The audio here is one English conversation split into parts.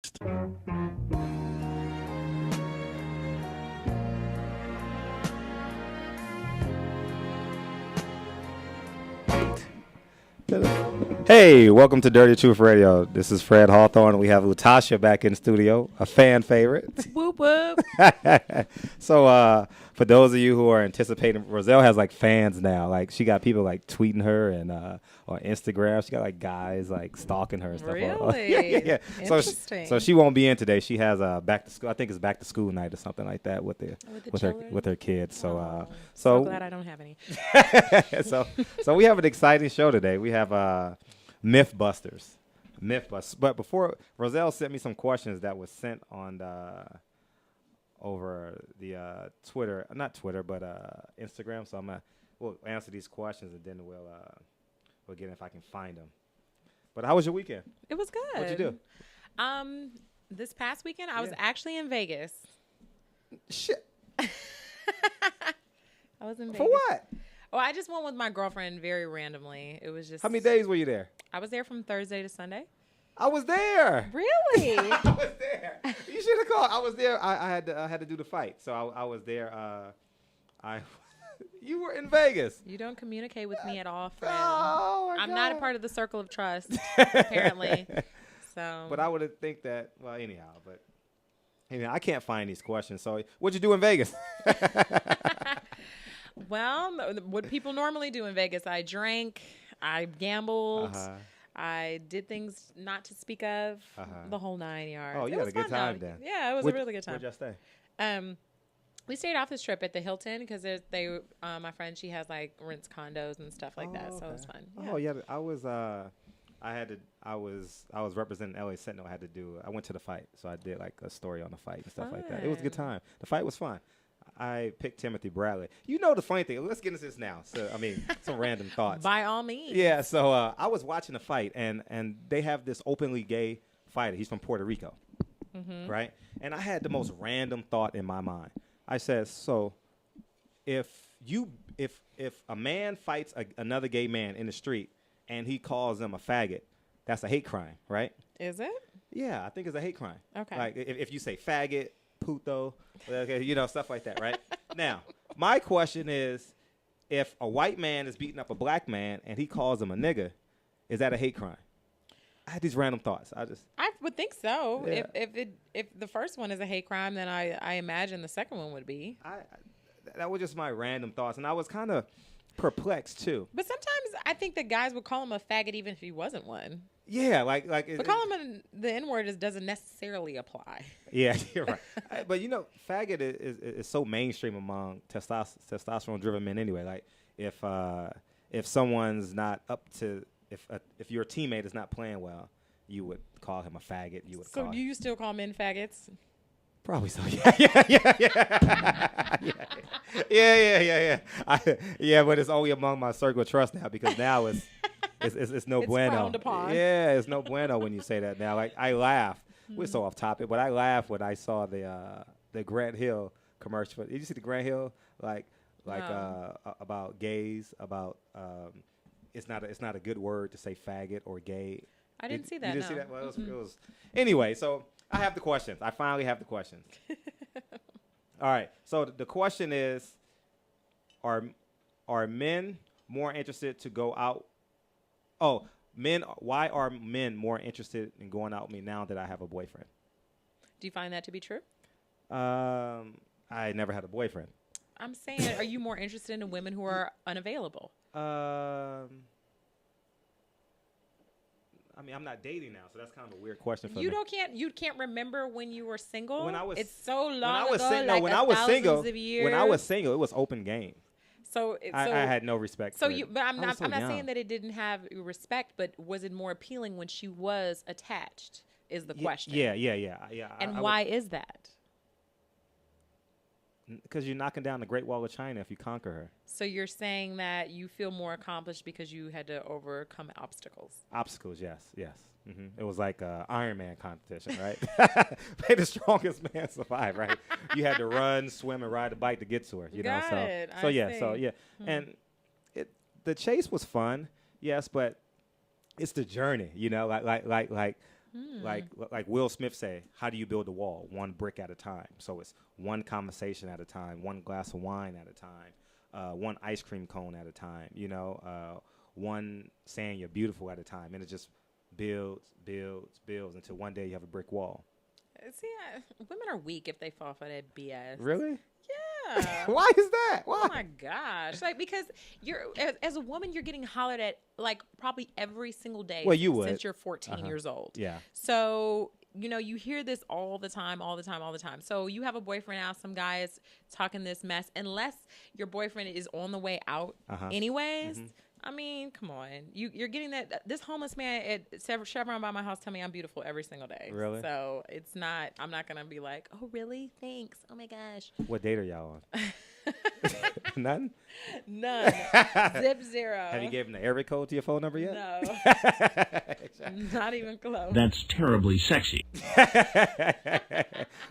Hey, welcome to Dirty Truth Radio. This is Fred Hawthorne. We have Latasha back in studio, a fan favorite. Whoop whoop. So, for those of you who are anticipating, Roselle has like fans now. Like she got people like tweeting her and on Instagram. She got like guys like stalking her and stuff. Really? Yeah. Interesting. So she won't be in today. She has back to school. I think it's back to school night or something like that with her kids. So so glad I don't have any. so we have an exciting show today. We have Mythbusters. But before, Roselle sent me some questions that was sent on over the Twitter, not Twitter, but Instagram. So we'll answer these questions and then we'll get if I can find them. But how was your weekend? It was good. What'd you do? This past weekend I was actually in Vegas. Shit. I was in Vegas. For what? Oh, I just went with my girlfriend very randomly. It was just. How many days were you there? I was there from Thursday to Sunday. I was there. Really? I was there. You should have called. I was there. I had to do the fight, so I was there. You were in Vegas. You don't communicate with me at all, Fred. Oh my I'm God. not a part of the circle of trust, apparently. So. But I would think that. Well, anyhow, but I can't find these questions. So, what'd you do in Vegas? Well, what people normally do in Vegas, I drank, I gambled, I did things not to speak of, the whole 9 yards. Oh, you had a good time then. Yeah, it was a really good time. Where'd y'all stay? We stayed off this trip at the Hilton because my friend, she has like rents condos and stuff like that, so it was fun. Yeah. Oh yeah, I was representing LA Sentinel. I went to the fight, so I did like a story on the fight and stuff like that. It was a good time. The fight was fun. I picked Timothy Bradley. You know the funny thing. Let's get into this now. So some random thoughts. By all means. Yeah. So I was watching the fight, and they have this openly gay fighter. He's from Puerto Rico, right? And I had the most random thought in my mind. I said, so if a man fights another gay man in the street and he calls them a faggot, that's a hate crime, right? Is it? Yeah, I think it's a hate crime. Okay. Like if you say faggot, puto, okay, stuff like that, right? Now, my question is, if a white man is beating up a black man and he calls him a nigga, is that a hate crime? I had these random thoughts. I would think so. Yeah. If the first one is a hate crime, then I imagine the second one would be. That was just my random thoughts, and I was kind of perplexed too. But sometimes I think that guys would call him a faggot even if he wasn't one. Yeah, like. But calling him the N-word doesn't necessarily apply. Yeah, you're right. But faggot is so mainstream among testosterone-driven men anyway. Like if someone's not up to, if your teammate is not playing well, you would call him a faggot. So do you still call men faggots? Probably so. Yeah. But it's only among my circle of trust now because now it's no bueno. Frowned upon. Yeah, it's no bueno when you say that now. Like I laugh. We're so off topic, but I laughed when I saw the Grant Hill commercial. Did you see the Grant Hill about gays? About it's not a good word to say faggot or gay. I didn't see that. You didn't see that? Well, it was anyway. So I have the questions. I finally have the questions. All right. So the question is, are men more interested to go out? Oh, why are men more interested in going out with me now that I have a boyfriend? Do you find that to be true? I never had a boyfriend. I'm saying, are you more interested in women who are unavailable? I mean, I'm not dating now, so that's kind of a weird question for you me. You can't remember when you were single? It's so long when I was ago, when I was single, of years. When I was single, it was open game. So I had no respect. So for but I'm not young. saying that it didn't have respect, but was it more appealing when she was attached? Is the question? Yeah. And why is that? Because you're knocking down the Great Wall of China if you conquer her. So you're saying that you feel more accomplished because you had to overcome obstacles. Obstacles, yes. Mm-hmm. It was like an Iron Man competition, right? May the strongest man survive, right? You had to run, swim, and ride a bike to get to her. Got it. So yeah. And the chase was fun, yes, but it's the journey, like Like Will Smith say, how do you build a wall? One brick at a time. So it's one conversation at a time, one glass of wine at a time, one ice cream cone at a time, one saying you're beautiful at a time. And it just builds until one day you have a brick wall. See, women are weak if they fall for that BS. Really? Yeah. Why is that? Why? Oh my gosh! Like, because you're as a woman, you're getting hollered at like probably every single day. Well, you would since you're 14 years old. Yeah. So you hear this all the time. So you have a boyfriend now. Some guy is talking this mess. Unless your boyfriend is on the way out, anyways. Mm-hmm. I mean, come on. You're getting that. This homeless man at Chevron by my house tell me I'm beautiful every single day. Really? So it's not, I'm not going to be like, oh, really? Thanks. Oh, my gosh. What date are y'all on? None? None. Zip zero. Have you given the area code to your phone number yet? No. Not even close. That's terribly sexy.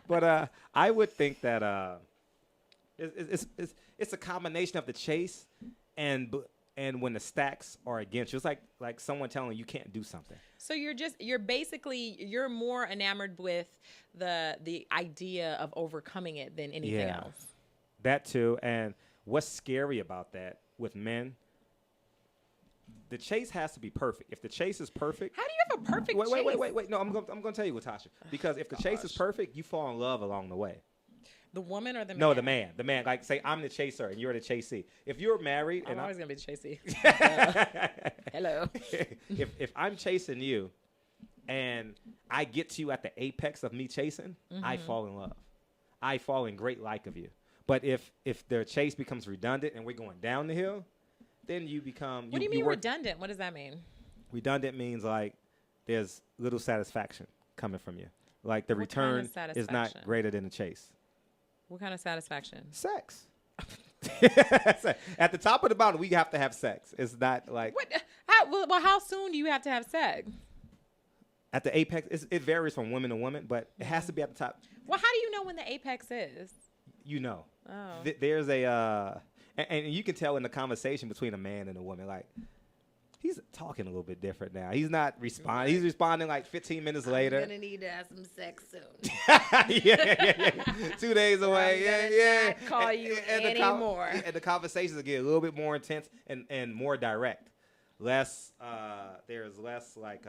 But I would think that it's a combination of the chase and when the stacks are against you. It's like someone telling you can't do something. So you're more enamored with the idea of overcoming it than anything else. That too. And what's scary about that with men, the chase has to be perfect. If the chase is perfect, how do you have a perfect chase? Wait. No, I'm going to tell you, Latasha. Because if the chase is perfect, you fall in love along the way. The woman or the man? No, the man. The man. Like, say I'm the chaser and you're the chasee. If you're married, I'm always gonna be the chasee. Hello. If I'm chasing you, and I get to you at the apex of me chasing, I fall in love. I fall in great like of you. But if the chase becomes redundant and we're going down the hill, then you become. What do you mean redundant? What does that mean? Redundant means like there's little satisfaction coming from you. Like the return is not greater than the chase. What kind of satisfaction? Sex. At the top of the mountain, we have to have sex. It's not like... How soon do you have to have sex? At the apex, it varies from woman to woman, but it has to be at the top. Well, how do you know when the apex is? You know. Oh. There's a... and you can tell in the conversation between a man and a woman, like... He's talking a little bit different now. He's not responding. Right. He's responding like 15 minutes later. I'm going to need to have some sex soon. yeah. 2 days away. Yeah. Not call you anymore. And the conversations get a little bit more intense and more direct. There's less like,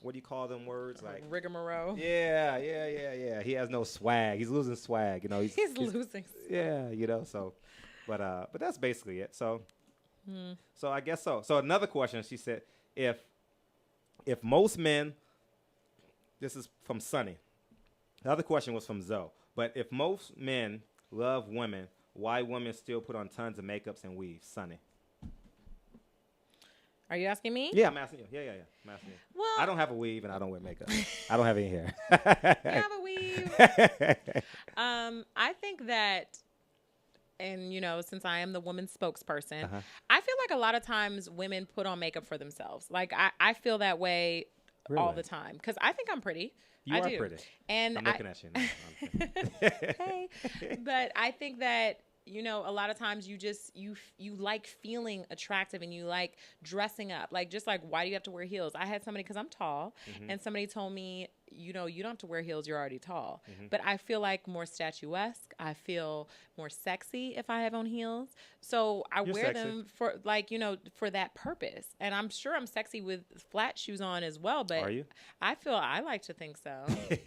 what do you call them words? Like rigmarole. Yeah. He has no swag. He's losing swag. He's losing. Yeah, so, but that's basically it. So I guess so. So another question, she said, if most men, this is from Sunny. The other question was from Zoe. But if most men love women, why women still put on tons of makeups and weaves? Sunny. Are you asking me? Yeah, I'm asking you. Yeah. I'm asking you. Well, I don't have a weave and I don't wear makeup. I don't have any hair. You have a weave. I think that. And, since I am the woman's spokesperson, I feel like a lot of times women put on makeup for themselves. Like, I feel that way all the time. Because I think I'm pretty. You are pretty. And I'm looking at you now. Hey. But I think that, a lot of times you like feeling attractive and you like dressing up. Like, just like, why do you have to wear heels? I had somebody, because I'm tall, and somebody told me, you don't have to wear heels. You're already tall. But I feel like more statuesque. I feel more sexy if I have on heels. So I wear them for for that purpose. And I'm sure I'm sexy with flat shoes on as well. But are you? I like to think so.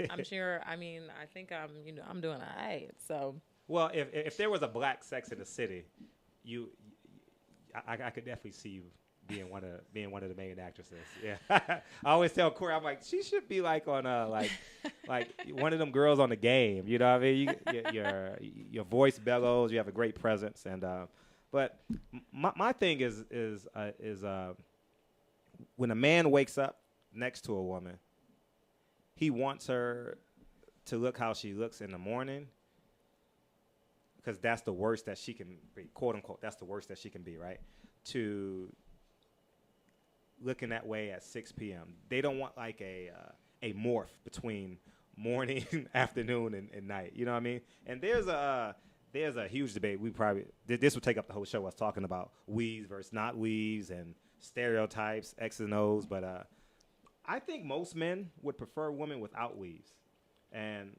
I'm sure. I mean, I think I'm doing all right. So. Well, if there was a black Sex in the City, I could definitely see you being one of the main actresses. Yeah, I always tell Corey, I'm like, she should be like on like one of them girls on The Game. You know what I mean? Your voice bellows. You have a great presence, and but my thing is when a man wakes up next to a woman, he wants her to look how she looks in the morning. Because that's the worst that she can be, quote unquote. That's the worst that she can be, right? To looking that way at 6 p.m. They don't want like a morph between morning, afternoon, and night. You know what I mean? And there's a huge debate. This would take up the whole show. Us talking about weaves versus not weaves and stereotypes, X's and O's. But I think most men would prefer women without weaves, and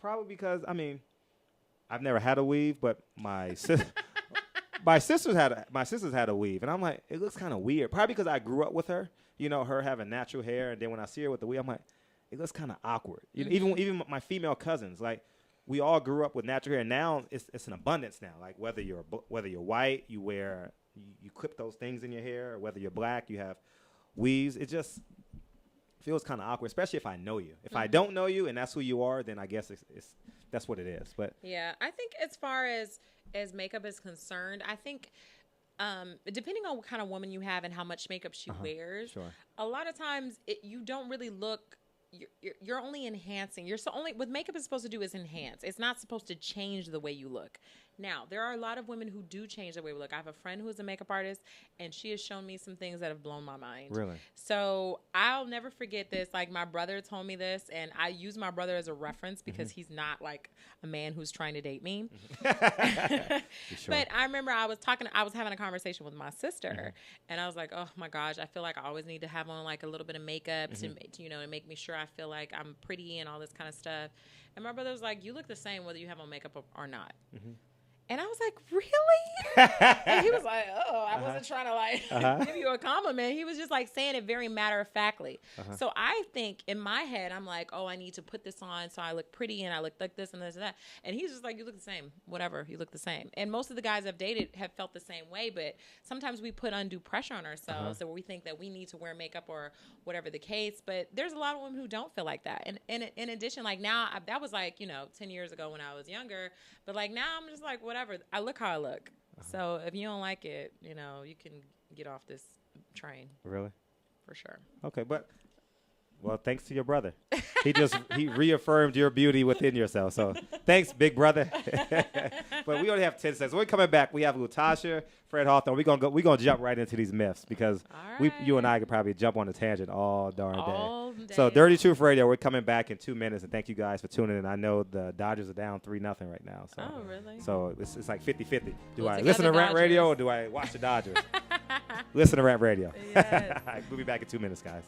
probably because I've never had a weave, but my sisters had a weave, and I'm like, it looks kind of weird. Probably because I grew up with her, her having natural hair, and then when I see her with the weave, I'm like, it looks kind of awkward. Even my female cousins, like we all grew up with natural hair. And now it's an abundance now. Like whether you're white, you clip those things in your hair, or whether you're black, you have weaves. It just feels kind of awkward, especially if I know you. If I don't know you and that's who you are, then I guess that's what it is. But yeah, I think as far as makeup is concerned, I think depending on what kind of woman you have and how much makeup she wears, sure. A lot of times you don't really look. You're only enhancing. What makeup is supposed to do is enhance. It's not supposed to change the way you look. Now, there are a lot of women who do change the way we look. I have a friend who is a makeup artist, and she has shown me some things that have blown my mind. Really? So I'll never forget this. Like, my brother told me this, and I use my brother as a reference because he's not like a man who's trying to date me. Sure. But I remember I was having a conversation with my sister, and I was like, oh my gosh, I feel like I always need to have on like a little bit of makeup to make me sure I feel like I'm pretty and all this kind of stuff. And my brother was like, you look the same whether you have on makeup or not. And I was like, really? And he was like, oh, I wasn't trying to give you a compliment. He was just like saying it very matter-of-factly. So I think in my head, I'm like, oh, I need to put this on so I look pretty and I look like this and this and that. And he's just like, you look the same. Whatever, you look the same. And most of the guys I've dated have felt the same way, but sometimes we put undue pressure on ourselves so we think that we need to wear makeup or whatever the case. But there's a lot of women who don't feel like that. And in addition, like now, that was like, 10 years ago when I was younger. But like now I'm just like, whatever. I look how I look. So if you don't like it, you can get off this train. Really? For sure. Okay, well, thanks to your brother. He reaffirmed your beauty within yourself. So thanks, big brother. But we only have 10 seconds. When we're coming back, we have Latasha, Fred Hawthorne. We're gonna jump right into these myths because you and I could probably jump on a tangent all darn day. So Dirty Truth Radio, we're coming back in 2 minutes, and thank you guys for tuning in. I know the Dodgers are down 3-0 right now. So, oh, really? So it's like 50-50. Do I listen to Rant Radio or do I watch the Dodgers? Listen to Rant Radio. Yes. We'll be back in 2 minutes, guys.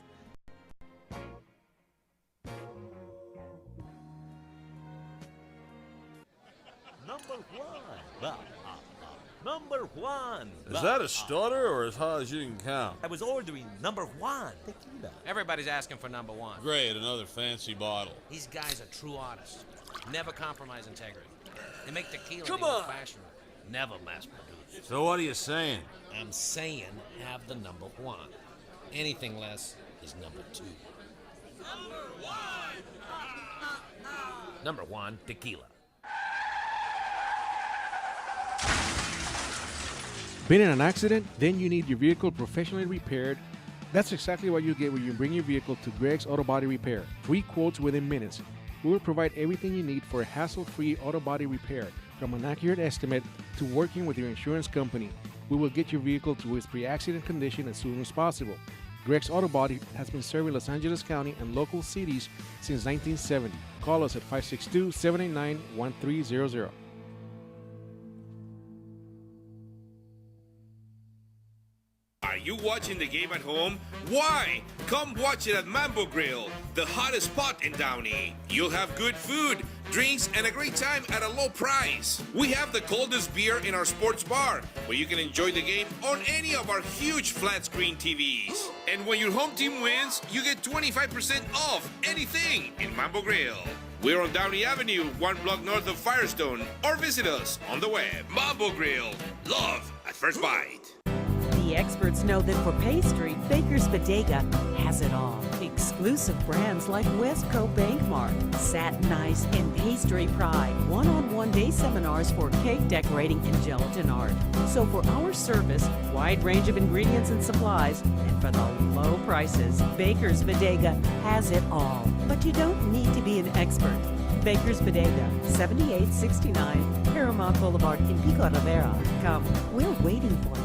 Number one. Is that a stutter or as high as you can count? I was ordering number one tequila. Everybody's asking for number one. Great, another fancy bottle. These guys are true artists. Never compromise integrity. They make tequila Come the on. old-fashioned way. Never mass-produced. So what are you saying? I'm saying have the number one. Anything less is number two. Number one, tequila. Been in an accident? Then you need your vehicle professionally repaired. That's exactly what you get when you bring your vehicle to Greg's Auto Body Repair. Free quotes within minutes. We will provide everything you need for a hassle-free auto body repair, from an accurate estimate to working with your insurance company. We will get your vehicle to its pre-accident condition as soon as possible. Greg's Auto Body has been serving Los Angeles County and local cities since 1970. Call us at 562-789-1300. Are you watching the game at home? Why? Come watch it at Mambo Grill, the hottest spot in Downey. You'll have good food, drinks, and a great time at a low price. We have the coldest beer in our sports bar, where you can enjoy the game on any of our huge flat screen TVs. And when your home team wins, you get 25% off anything in Mambo Grill. We're on Downey Avenue, 1 block north of Firestone, or visit us on the web. Mambo Grill, love at first bite. The experts know that for pastry, Baker's Bodega has it all. Exclusive brands like Westco Bankmark, Satin Ice, and Pastry Pride. One-on-one day seminars for cake decorating and gelatin art. So for our service, wide range of ingredients and supplies, and for the low prices, Baker's Bodega has it all. But you don't need to be an expert. Baker's Bodega, 7869 Paramount Boulevard in Pico Rivera. Come, we're waiting for you.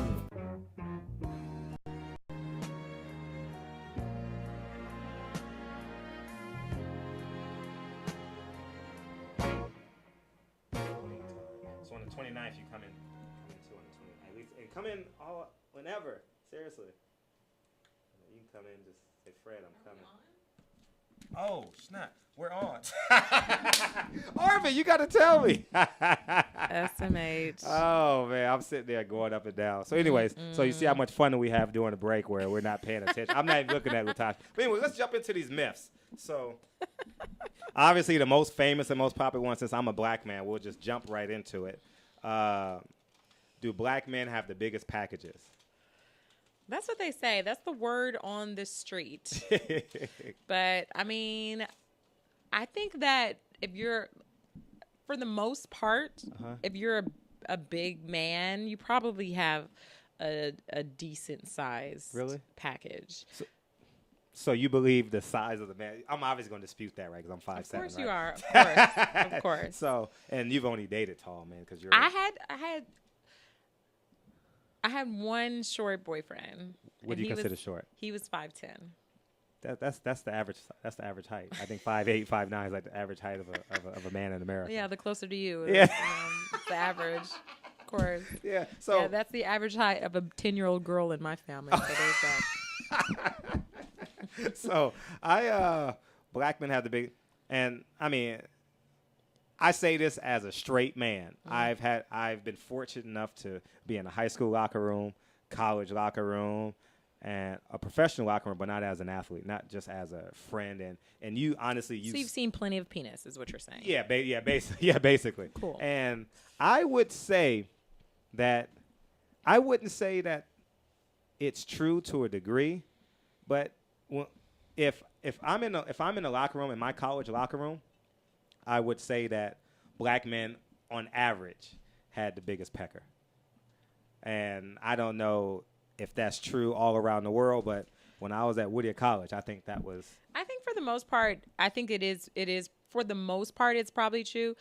So on the 29th, you come in too on the 29th. At least, and come in whenever. Seriously. You can come in just Hey, Fred, I'm coming. Oh, snap. We're on. Arvin, you got to tell me. SMH. Oh, man. I'm sitting there going up and down. So, anyways, so you see how much fun we have during the break where we're not paying attention. I'm not even looking at Latasha. But anyway, let's jump into these myths. So, obviously, the most famous and most popular one, since I'm a black man, we'll just jump right into it. Do black men have the biggest packages? That's what they say. That's the word on the street. But, I mean, I think that if you're, for the most part, if you're a big man, you probably have a decent size package. So you believe the size of the man? I'm obviously going to dispute that, right? Because I'm 5'7". Of course right? you are. Of course. Of course. So, and you've only dated tall men because you're. I had one short boyfriend. What do you consider short? He was 5'10". That's the average. That's the average height. I think 5'8", 5'9" is like the average height of a man in America. Yeah, the closer to you. Yeah. It's the average. Of course. Yeah. So yeah, that's the average height of a 10-year-old girl in my family. So there's that. So black men have the big, and I mean, I say this as a straight man. I've been fortunate enough to be in a high school locker room, college locker room, and a professional locker room, but not as an athlete, not just as a friend. And you honestly, so you've seen plenty of penis, is what you're saying? Yeah, basically. Cool. And I would say that I wouldn't say that it's true to a degree, but if I'm in a locker room, in my college locker room, I would say that black men, on average, had the biggest pecker. And I don't know if that's true all around the world, but when I was at Whittier College, I think that was. I think for the most part, I think it is. For the most part, it's probably true.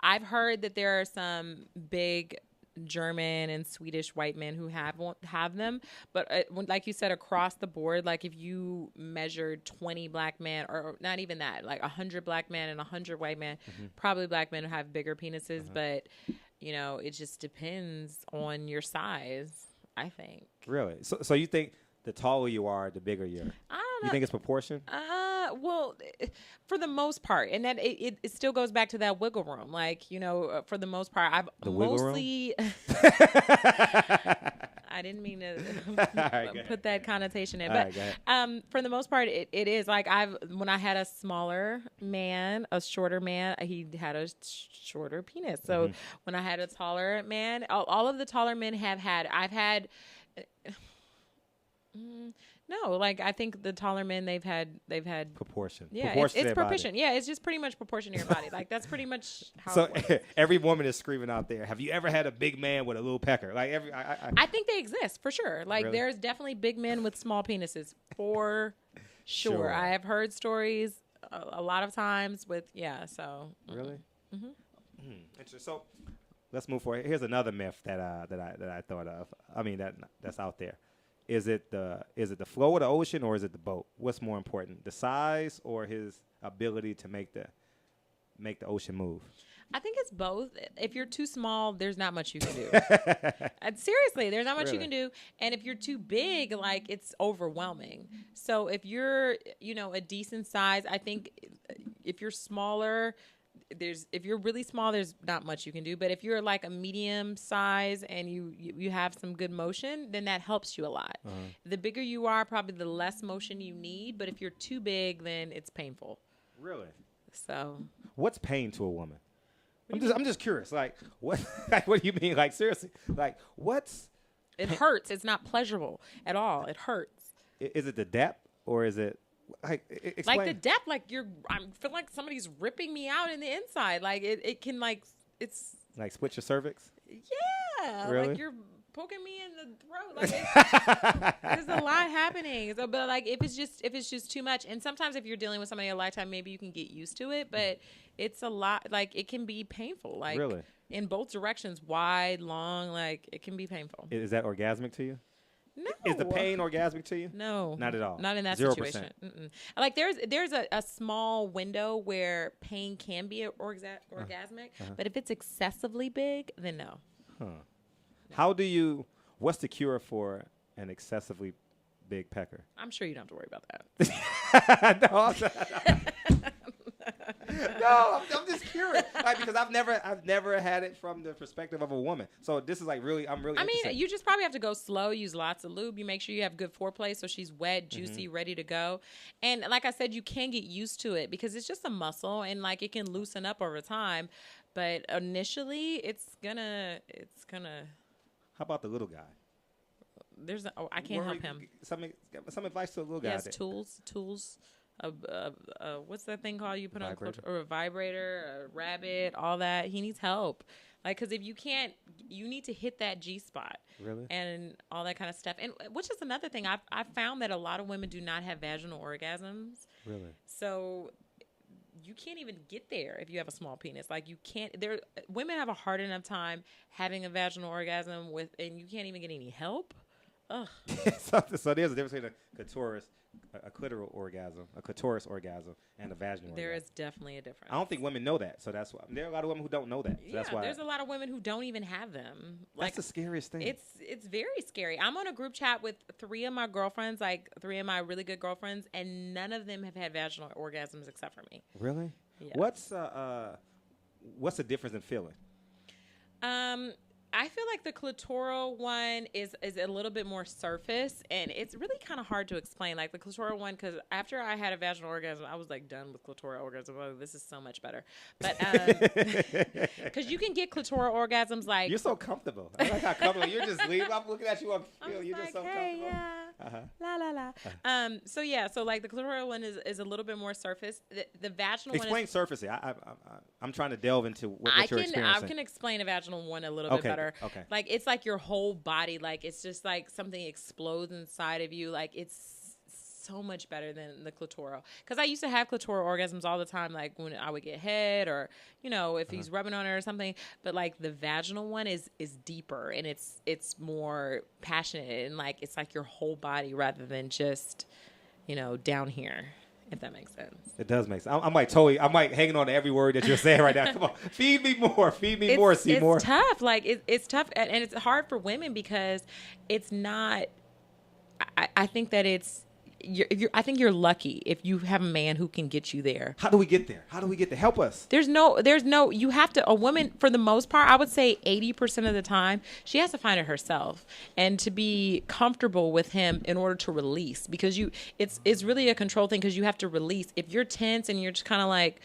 I've heard that there are some big German and Swedish white men who have them, but like you said, across the board, like if you measured 20 black men, or not even that, like 100 black men and 100 white men, probably black men have bigger penises, but you know, it just depends on your size, I think. Really? So you think the taller you are, the bigger you are? I don't know. You think it's proportion? Well, for the most part, and that it still goes back to that wiggle room. Like, you know, for the most part, I've mostly. I didn't mean to put that connotation in, but for the most part, it is like when I had a smaller man, a shorter man, he had a shorter penis. So when I had a taller man, all of the taller men I've had. No, like I think the taller men they've had proportion. Yeah, proportion it's proportion. Yeah, it's just pretty much proportion to your body. Like that's pretty much how. So it works. every woman is screaming out there. Have you ever had a big man with a little pecker? Like I think they exist for sure. Like really? There's definitely big men with small penises for sure. I have heard stories a lot of times with So really. Interesting. So let's move forward. Here's another myth that I thought of. I mean that's out there. Is it the flow of the ocean or is it the boat? What's more important, the size or his ability to make the ocean move? I think it's both. If you're too small, there's not much you can do. And seriously, there's not much you can do. And if you're too big, like it's overwhelming. So if you're, a decent size, I think if you're smaller, if you're really small, there's not much you can do. But if you're like a medium size and you have some good motion, then that helps you a lot. The bigger you are, probably the less motion you need. But if you're too big, then it's painful. Really? So what's pain to a woman? I'm just curious. Like what? Like what do you mean? Like seriously? Like what's? It hurts. It's not pleasurable at all. It hurts. Is it the depth or is it? Explain. Like the depth, like I feel like somebody's ripping me out in the inside. Like it can it's like split your cervix. Yeah, really? Like you're poking me in the throat. Like there's a lot happening. So, but like if it's just too much, and sometimes if you're dealing with somebody a lifetime, maybe you can get used to it. But it's a lot. Like it can be painful. Like really? In both directions, wide, long. Like it can be painful. Is that orgasmic to you? No. Is the pain orgasmic to you? No. Not at all. Not in that 0%. situation. Like there's a small window where pain can be orgasmic, but if it's excessively big, then no. What's the cure for an excessively big pecker. I'm sure you don't have to worry about that. No, I'm just curious, like, because I've never had it from the perspective of a woman. So this is like I'm really. I mean, interested. you just probably have to go slow. Use lots of lube. You make sure you have good foreplay, so she's wet, juicy, ready to go. And like I said, you can get used to it because it's just a muscle, and like it can loosen up over time. But initially, it's gonna. How about the little guy? I can't help him. Some advice to a little guy. Yes, tools. What's that thing called? You put on or a vibrator, a rabbit, all that. He needs help. Like, because if you can't, you need to hit that G spot. Really? And all that kind of stuff. And which is another thing. I've found that a lot of women do not have vaginal orgasms. Really? So you can't even get there if you have a small penis. Like, you can't. Women have a hard enough time having a vaginal orgasm and you can't even get any help. Ugh. So there's a difference between a clitoral orgasm, a clitoris orgasm, and a vaginal orgasm. There is definitely a difference. I don't think women know that, so that's why there are a lot of women who don't know that. So that's why there's a lot of women who don't even have them. That's the scariest thing. It's very scary. I'm on a group chat with 3 of my girlfriends, like 3 of my really good girlfriends, and none of them have had vaginal orgasms except for me. Really? Yeah. What's the difference in feeling? I feel like the clitoral one is a little bit more surface, and it's really kind of hard to explain. Like the clitoral one, because after I had a vaginal orgasm, I was like done with clitoral orgasm. Oh, this is so much better. But because you can get clitoral orgasms like you're so comfortable. I like how comfortable you're just leaving. I'm looking at you on feel. You're just so comfortable. Yeah. La la la. So like the clitoral one is a little bit more surface. The vaginal one. Explain surfacing. I'm trying to delve into what you're experiencing. I can explain a vaginal one a little bit better. Okay. Like it's like your whole body. Like it's just like something explodes inside of you. Like it's so much better than the clitoral. Because I used to have clitoral orgasms all the time. Like when I would get head or if he's rubbing on it or something. But like the vaginal one is deeper and it's more passionate and like it's like your whole body rather than just down here. If that makes sense. It does make sense. I'm like hanging on to every word that you're saying right now. Come on, feed me more, Seymour. It's tough. Like it's tough, and it's hard for women because it's not. I think that I think you're lucky if you have a man who can get you there. How do we get there? Help us. There's no, you have to, a woman, for the most part, I would say 80% of the time, she has to find it herself and to be comfortable with him in order to release because it's really a control thing because you have to release. If you're tense and you're just kind of like,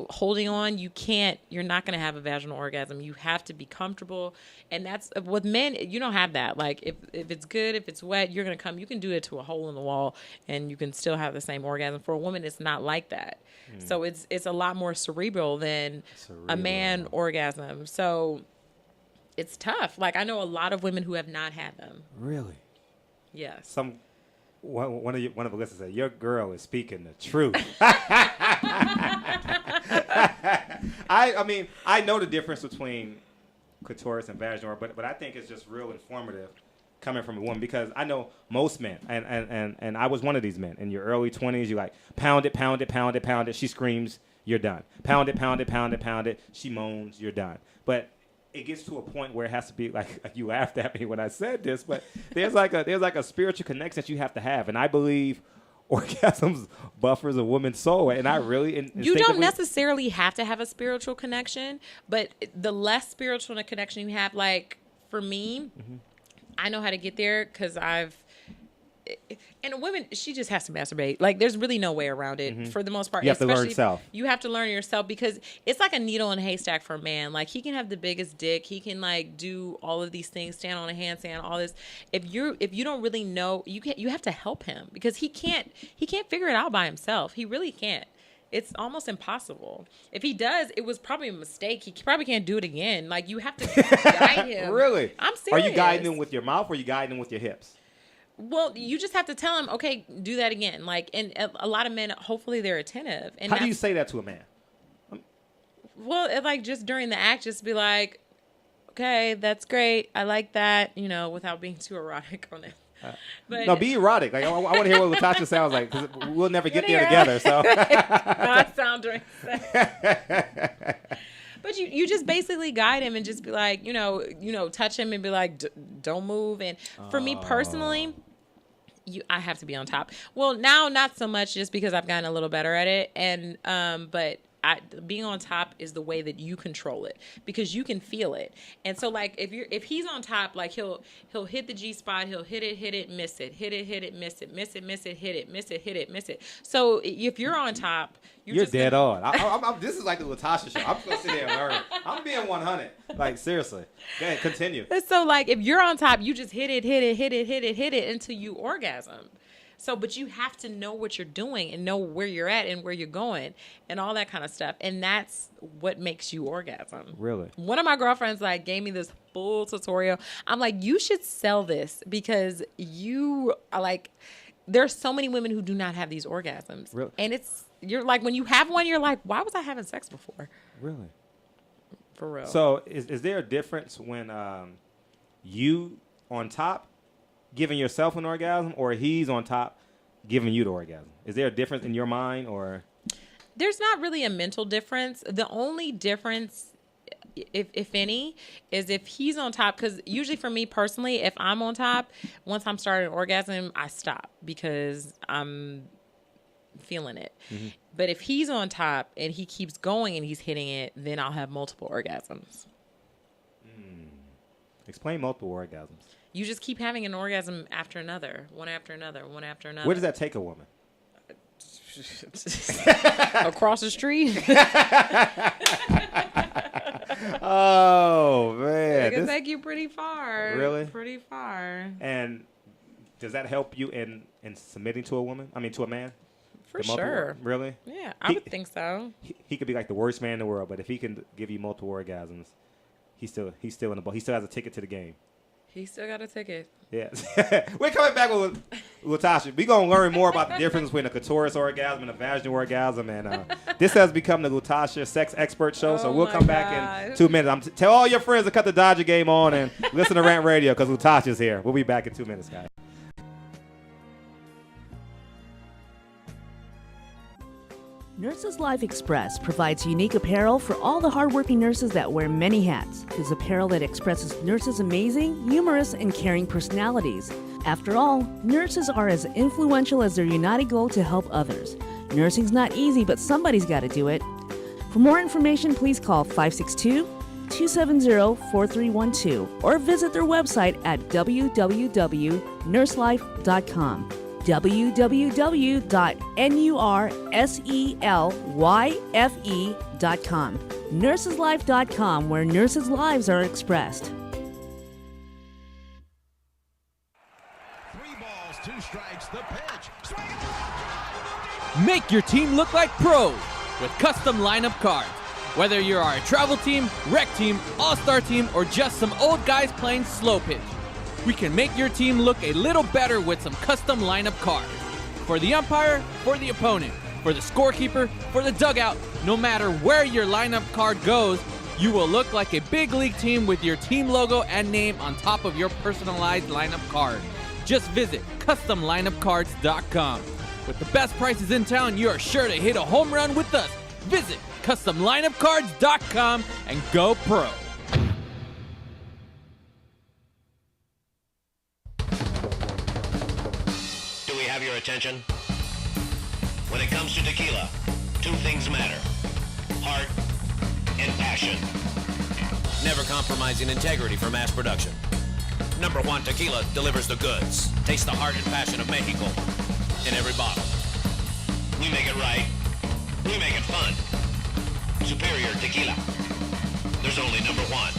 holding on, you're not going to have a vaginal orgasm. You have to be comfortable. And that's with men, you don't have that. Like if it's good, if it's wet, you're going to come, you can do it to a hole in the wall and you can still have the same orgasm. For a woman, it's not like that. So it's a lot more cerebral than a man orgasm. So it's tough. Like I know a lot of women who have not had them. Really? Yes. One of the listeners said, your girl is speaking the truth. I mean, I know the difference between clitoris and vaginal, but I think it's just real informative coming from a woman because I know most men, and I was one of these men. In your early 20s, you like, pound it, pound it, pound it, pound it. She screams, you're done. Pound it, pound it, pound it, pound it. She moans, you're done. But it gets to a point where it has to be like you laughed at me when I said this, but there's like a spiritual connection that you have to have, and I believe orgasms buffers a woman's soul, and I really you don't necessarily have to have a spiritual connection, but the less spiritual connection you have, like for me, I know how to get there because and a woman, she just has to masturbate. Like, there's really no way around it for the most part. You have to learn yourself. You have to learn yourself because it's like a needle in a haystack for a man. Like, he can have the biggest dick. He can, like, do all of these things, stand on a handstand, all this. If you don't really know, you have to help him because he can't figure it out by himself. He really can't. It's almost impossible. If he does, it was probably a mistake. He probably can't do it again. Like, you have to guide him. Really? I'm serious. Are you guiding him with your mouth or are you guiding him with your hips? Well, you just have to tell him, okay, do that again. Like, and a lot of men, hopefully they're attentive. And how do you say that to a man? Well, like just during the act, just be like, okay, that's great. I like that, without being too erotic on it. But no, be erotic. Like I want to hear what Latasha sounds like because we'll never get there together. So not sound during sex. But you just basically guide him and just be like, touch him and be like, don't move. And for me personally, I have to be on top. Well, now not so much, just because I've gotten a little better at it, and but being on top is the way that you control it, because you can feel it. And so like if he's on top, like he'll hit the G spot, he'll hit it, miss it, hit it, miss it, miss it, miss it, hit it, miss it, hit it, miss it. So if you're on top, you're just dead on. This is like the Latasha show. I'm just gonna sit here and learn. I'm being 100. Like seriously. Go ahead, continue. So like if you're on top, you just hit it until you orgasm. So, but you have to know what you're doing and know where you're at and where you're going and all that kind of stuff. And that's what makes you orgasm. Really? One of my girlfriends like gave me this full tutorial. I'm like, you should sell this, because you are like, there's so many women who do not have these orgasms. Really? And you're like, when you have one, you're like, why was I having sex before? Really? For real. So is there a difference when you on top giving yourself an orgasm, or he's on top giving you the orgasm? Is there a difference in your mind, or? There's not really a mental difference. The only difference, if any, is if he's on top. Because usually for me personally, if I'm on top, once I'm starting an orgasm, I stop because I'm feeling it. Mm-hmm. But if he's on top and he keeps going and he's hitting it, then I'll have multiple orgasms. Explain multiple orgasms. You just keep having an orgasm after another, one after another, one after another. Where does that take a woman? Across the street. Oh, man. It can take you pretty far. Really? Pretty far. And does that help you in submitting to a woman? I mean, to a man? For sure. Really? Yeah, I would think so. He could be like the worst man in the world, but if he can give you multiple orgasms, he's still in the ball. He still has a ticket to the game. He still got a ticket. Yes. We're coming back with Latasha. We're going to learn more about the difference between a clitoris orgasm and a vaginal orgasm. And this has become the Latasha Sex Expert Show. So we'll come back in 2 minutes. Tell all your friends to cut the Dodger game on and listen to Rant Radio, because Latasha's here. We'll be back in 2 minutes, guys. Nurses Life Express provides unique apparel for all the hardworking nurses that wear many hats. It is apparel that expresses nurses' amazing, humorous, and caring personalities. After all, nurses are as influential as their united goal to help others. Nursing's not easy, but somebody's got to do it. For more information, please call 562-270-4312 or visit their website at www.nurselife.com. www.nurselyfe.com. Nurseslife.com, where nurses' lives are expressed. 3 balls, 2 strikes, the pitch. Make your team look like pros with custom lineup cards. Whether you are a travel team, rec team, all-star team, or just some old guys playing slow pitch, we can make your team look a little better with some custom lineup cards. For the umpire, for the opponent, for the scorekeeper, for the dugout, no matter where your lineup card goes, you will look like a big league team with your team logo and name on top of your personalized lineup card. Just visit CustomLineupCards.com. With the best prices in town, you are sure to hit a home run with us. Visit CustomLineupCards.com and go pro. Your attention. When it comes to tequila, 2 things matter: heart and passion. Never compromising integrity for mass production. Number 1 Tequila delivers the goods. Taste the heart and passion of Mexico in every bottle. We make it right. We make it fun. Superior Tequila. There's only number 1.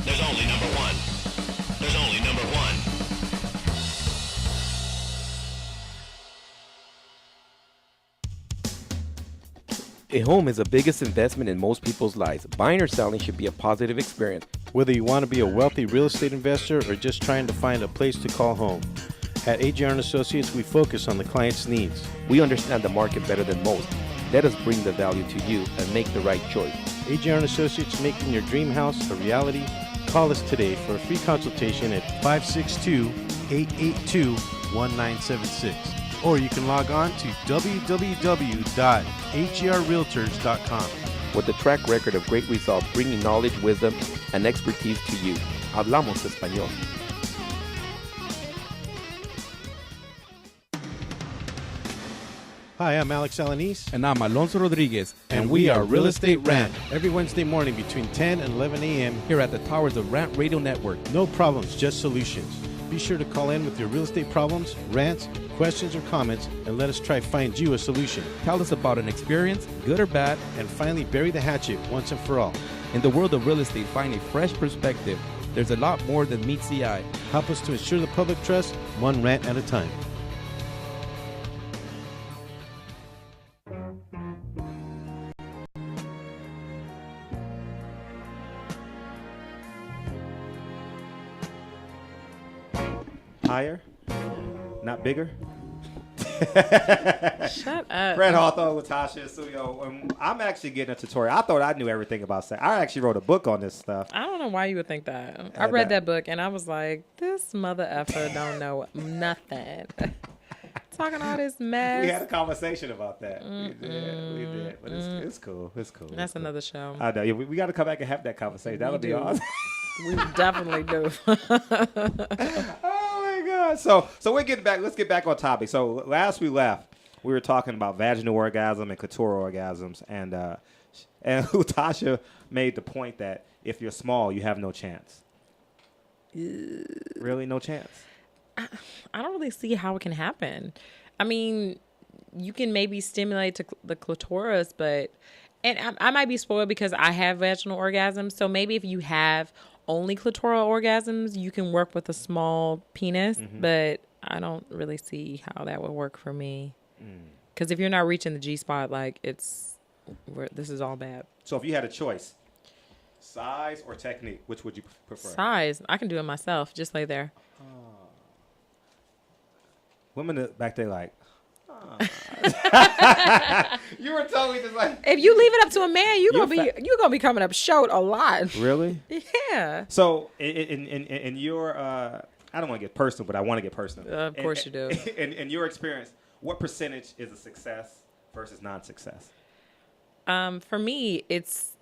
There's only number 1. There's only number 1. A home is the biggest investment in most people's lives. Buying or selling should be a positive experience. Whether you want to be a wealthy real estate investor or just trying to find a place to call home, at AJR & Associates, we focus on the client's needs. We understand the market better than most. Let us bring the value to you and make the right choice. AJR & Associates, making your dream house a reality. Call us today for a free consultation at 562-882-1976. Or you can log on to www.agrrealtors.com. With a track record of great results, bringing knowledge, wisdom, and expertise to you. Hablamos español. Hi, I'm Alex Alanis. And I'm Alonso Rodriguez. And we are Real Estate Rant. Every Wednesday morning between 10 and 11 a.m. here at the towers of Rant Radio Network. No problems, just solutions. Be sure to call in with your real estate problems, rants, questions, or comments, and let us try find you a solution. Tell us about an experience, good or bad, and finally bury the hatchet once and for all. In the world of real estate, find a fresh perspective. There's a lot more than meets the eye. Help us to ensure the public trust, one rant at a time. Higher, not bigger. Shut up. Fred Hawthorne with Tasha in studio. I'm actually getting a tutorial. I thought I knew everything about sex. I actually wrote a book on this stuff. I don't know why you would think that. I read that book and I was like, this mother effer don't know nothing. Talking all this mess. We had a conversation about that. We did. But it's cool. It's cool. That's another show. I know. Yeah, we got to come back and have that conversation. That'll be awesome. We definitely do. Oh my God! So we're getting back. Let's get back on topic. So last we left, we were talking about vaginal orgasm and clitoral orgasms, and Tasha made the point that if you're small, you have no chance. Really, no chance. I don't really see how it can happen. I mean, you can maybe stimulate to the clitoris, but I might be spoiled because I have vaginal orgasms. So maybe if you have only clitoral orgasms, you can work with a small penis, but I don't really see how that would work for me. Because if you're not reaching the G-spot, like this is all bad. So if you had a choice, size or technique, which would you prefer? Size. I can do it myself. Just lay there. Women back there like, you were totally just like. If you leave it up to a man, you're gonna be coming up short a lot. Really? Yeah. So in your I don't want to get personal, but I want to get personal. Of course you do. In your experience, what percentage is a success versus non-success? For me, it's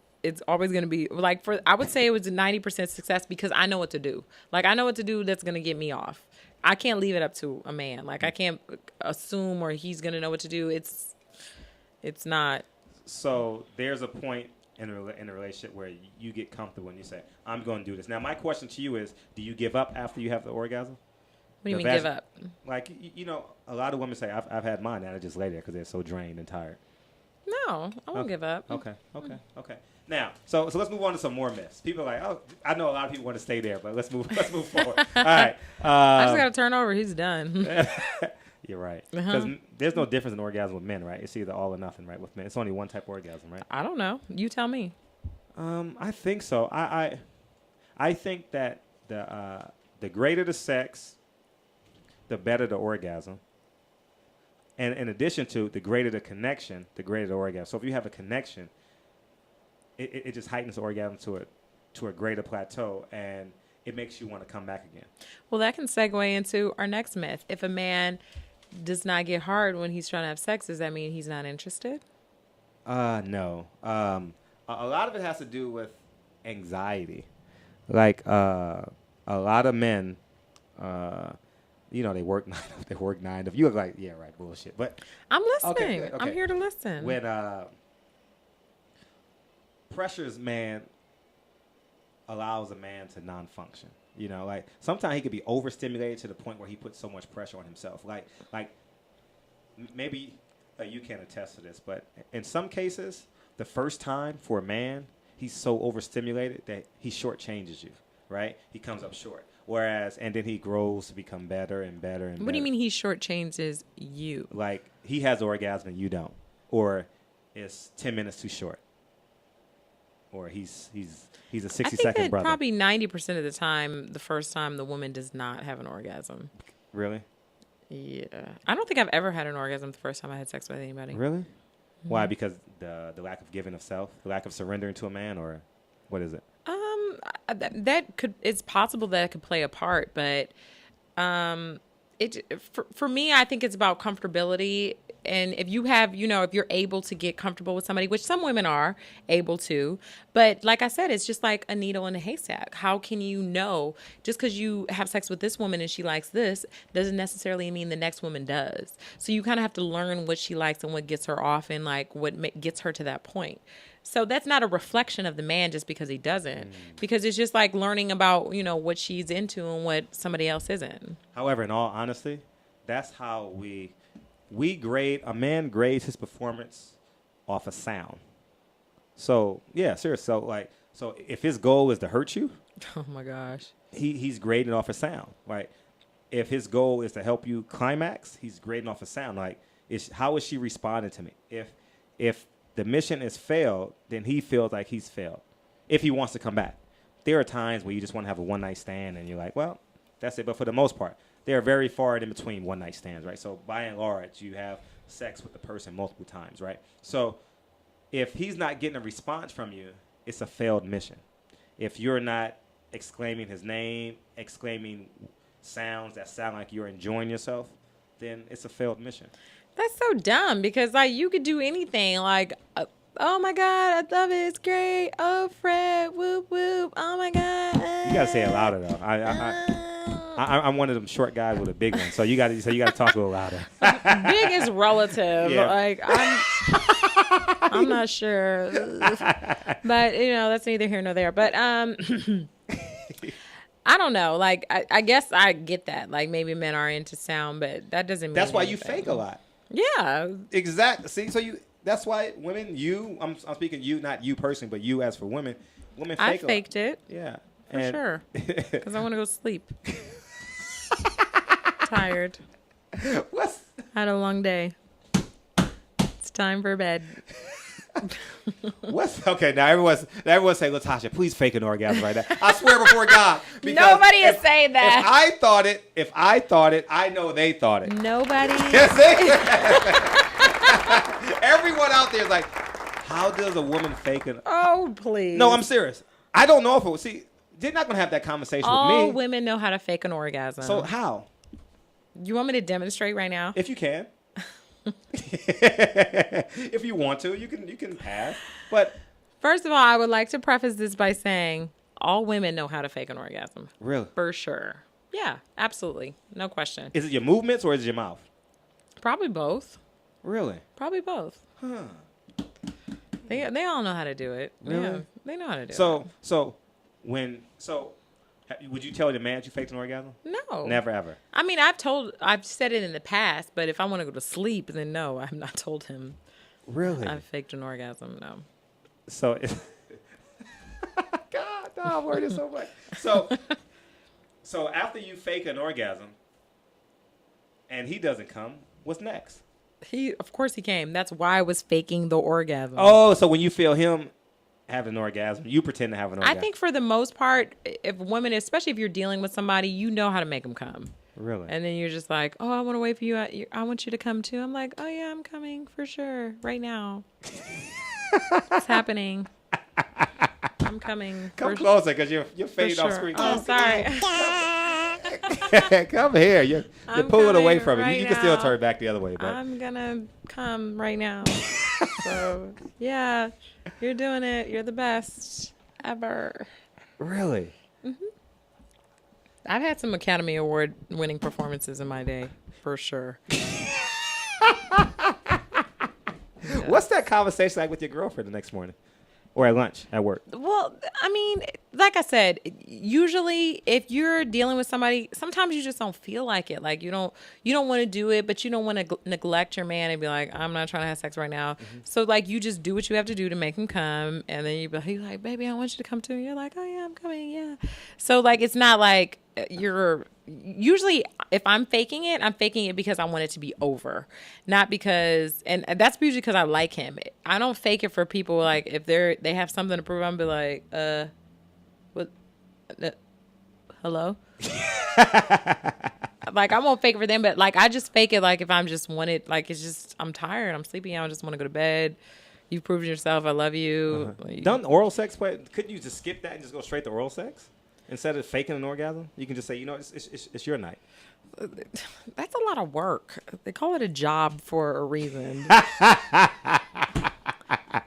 always going to be like I would say it was a 90% success because I know what to do. Like I know what to do that's going to get me off. I can't leave it up to a man. Like I can't assume or he's going to know what to do. It's not. So there's a point in a relationship where you get comfortable and you say, I'm going to do this. Now my question to you is, do you give up after you have the orgasm? What do you mean give up? Like, a lot of women say, I've had mine and I just lay there because they're so drained and tired. No, I won't give up. Okay. Now, so let's move on to some more myths. People are like, oh, I know a lot of people want to stay there, but let's move forward. All right. I just got to turn over. He's done. You're right. Because there's no difference in orgasm with men, right? It's either all or nothing, right? With men, it's only one type of orgasm, right? I don't know. You tell me. I think so. I think that the greater the sex, the better the orgasm. And in addition to the greater the connection, the greater the orgasm. So if you have a connection, it just heightens the orgasm to a greater plateau, and it makes you want to come back again. Well, that can segue into our next myth. If a man does not get hard when he's trying to have sex, does that mean he's not interested? No. A lot of it has to do with anxiety. Like a lot of men, they work 9. They work 9. If you look like, yeah, right, bullshit. But I'm listening. Okay. I'm here to listen. When pressures, man, allows a man to non-function. Like sometimes he could be overstimulated to the point where he puts so much pressure on himself. Like maybe you can attest to this, but in some cases, the first time for a man, he's so overstimulated that he shortchanges you, right? He comes up short. And then he grows to become better and better and better. What do you mean he shortchanges you? Like he has orgasm and you don't, or it's 10 minutes too short, or he's a 60-second brother. Probably 90% of the time, the first time the woman does not have an orgasm. Really? Yeah, I don't think I've ever had an orgasm the first time I had sex with anybody. Really? Mm-hmm. Why? Because the lack of giving of self, the lack of surrendering to a man, or what is it? It's possible that it could play a part, but for me, I think it's about comfortability. And if you have, if you're able to get comfortable with somebody, which some women are able to, but like I said, it's just like a needle in a haystack. How can you know just because you have sex with this woman and she likes this doesn't necessarily mean the next woman does. So you kind of have to learn what she likes and what gets her off and like what gets her to that point. So that's not a reflection of the man just because he doesn't, because it's just like learning about, what she's into and what somebody else isn't. However, in all honesty, that's how we grade, a man grades his performance off of sound. So, yeah, seriously. So if his goal is to hurt you, oh my gosh, he's grading off of sound. Right? If his goal is to help you climax, he's grading off of sound. Like, how is she responding to me? If the mission is failed, then he feels like he's failed. If he wants to come back, there are times where you just want to have a one night stand, and you're like, well, that's it. But for the most part, they are very far in between one night stands, right? So by and large, you have sex with the person multiple times, right? So if he's not getting a response from you, it's a failed mission. If you're not exclaiming his name, exclaiming sounds that sound like you're enjoying yourself, then it's a failed mission. That's so dumb because like you could do anything like, oh my God, I love it, it's great. Oh Fred, whoop whoop. Oh my God. You gotta say it louder though. I'm one of them short guys with a big one, so you gotta talk a little louder. Big is relative. Yeah. Like I'm not sure, but that's neither here nor there. But I don't know. Like I guess I get that. Like maybe men are into sound, but that doesn't mean that's why anything. you fake a lot. Yeah. Exactly. See, so that's why women, I'm speaking you, not you personally, but you as for women fake I faked it. Yeah. For sure. Because I want to go sleep. Tired. Had a long day. It's time for bed. Okay? Now everyone's saying, Latasha, please fake an orgasm right now. I swear before God. Nobody is saying that. If I thought it, I know they thought it. Nobody. Everyone out there is like, how does a woman fake an? Oh, please. No, I'm serious. I don't know if it was. See, they're not gonna have that conversation with me. All women know how to fake an orgasm. So how? You want me to demonstrate right now? If you can. If you want to, you can pass. But first of all, I would like to preface this by saying all women know how to fake an orgasm. Really? For sure. Yeah, absolutely. No question. Is it your movements or is it your mouth? Probably both. Really? Probably both. Huh. They all know how to do it. Really? Yeah, they know how to do it. So would you tell the man you faked an orgasm? No. Never ever. I mean, I've said it in the past, but if I want to go to sleep, then no, I've not told him. Really? I faked an orgasm. No. So, God, no, I'm worried so much. So after you fake an orgasm, and he doesn't come, what's next? Of course he came. That's why I was faking the orgasm. Oh, so when you feel him have an orgasm, you pretend to have an orgasm. I think for the most part, if women, especially if you're dealing with somebody, you know how to make them come. Really? And then you're just like, oh, I want to wait for you. I want you to come too. I'm like, oh yeah, I'm coming for sure right now. It's happening. I'm coming. Come closer because you're fading off screen. Oh, sorry. Come here. You're pulling away from right it. You can still turn back the other way. But I'm going to come right now. So, yeah, you're doing it. You're the best ever. Really? Mm-hmm. I've had some Academy Award winning performances in my day, for sure. What's that conversation like with your girlfriend the next morning? Or at lunch, at work? Well, I mean, like I said, usually if you're dealing with somebody, sometimes you just don't feel like it. Like you don't want to do it, but you don't want to neglect your man and be like, I'm not trying to have sex right now. Mm-hmm. So like you just do what you have to do to make him come, and then he's like, baby, I want you to come too. And you're like, oh yeah, I'm coming, yeah. So like it's not like you're. Usually if I'm faking it because I want it to be over, not because, and that's usually because I like him. I don't fake it for people like if they have something to prove. I'm be like, what? Hello? Like I won't fake it for them, but like I just fake it like if I'm just wanted, like it's just I'm tired, I'm sleepy, I just want to go to bed. You've proven yourself, I love you. Uh-huh. Don't oral sex play? Couldn't you just skip that and just go straight to oral sex? Instead of faking an orgasm, you can just say, it's your night. That's a lot of work. They call it a job for a reason.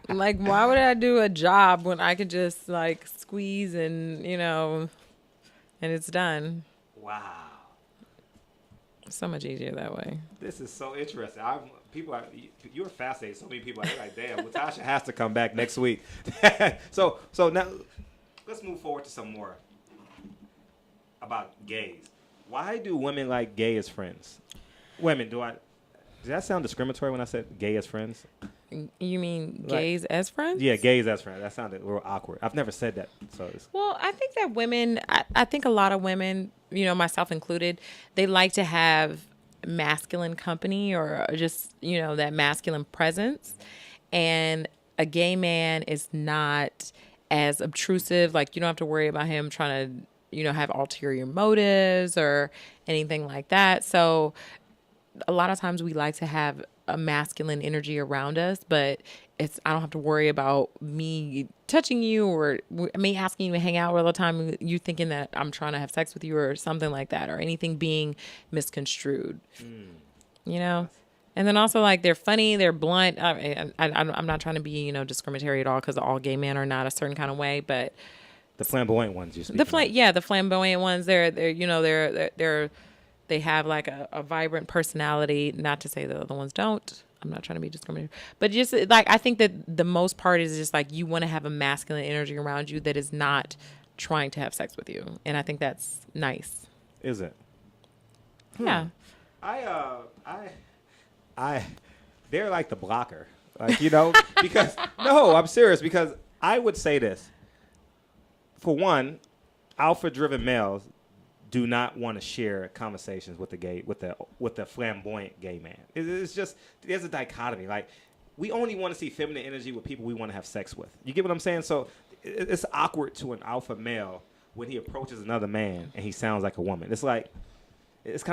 Like, why would I do a job when I could just like squeeze and and it's done? Wow. So much easier that way. This is so interesting. You're fascinating. So many people are like, damn, Latasha has to come back next week. So now let's move forward to some more about gays. Why do women like gay as friends? Women, did that sound discriminatory when I said gay as friends? You mean gays as friends? Yeah, gays as friends. That sounded a little awkward. I've never said that. Well, I think that women, I think a lot of women, myself included, they like to have masculine company or just, that masculine presence. And a gay man is not as obtrusive. Like, you don't have to worry about him trying to, have ulterior motives or anything like that. So a lot of times we like to have a masculine energy around us, but I don't have to worry about me touching you or me asking you to hang out all the time. You thinking that I'm trying to have sex with you or something like that, or anything being misconstrued, And then also, like, they're funny, they're blunt. I'm not trying to be, discriminatory at all, because all gay men are not a certain kind of way, but the flamboyant ones you speak the flamboyant ones, they have like a vibrant personality. Not to say the other ones don't. I'm not trying to be discriminatory, but just like, I think that the most part is just like, you want to have a masculine energy around you that is not trying to have sex with you, and I think that's nice. Is it? Yeah. They're like the blocker, like, because no, I'm serious, because I would say this. For one, alpha-driven males do not want to share conversations with the flamboyant gay man. It's just, there's a dichotomy. Like, we only want to see feminine energy with people we want to have sex with. You get what I'm saying? So it's awkward to an alpha male when he approaches another man and he sounds like a woman. It's kind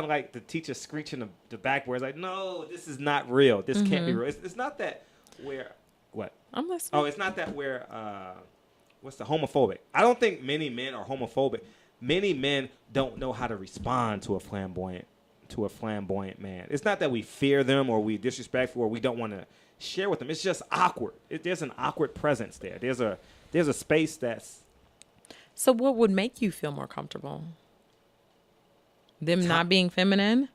of like the teacher screeching the backboard. It's like, no, this is not real. This can't be real. It's not that we're what? I'm listening. Oh, it's not that we're what's the homophobic? I don't think many men are homophobic. Many men don't know how to respond to a flamboyant man. It's not that we fear them or we disrespectful or we don't want to share with them. It's just awkward. There's an awkward presence there. There's a space that's. So what would make you feel more comfortable? Them not being feminine?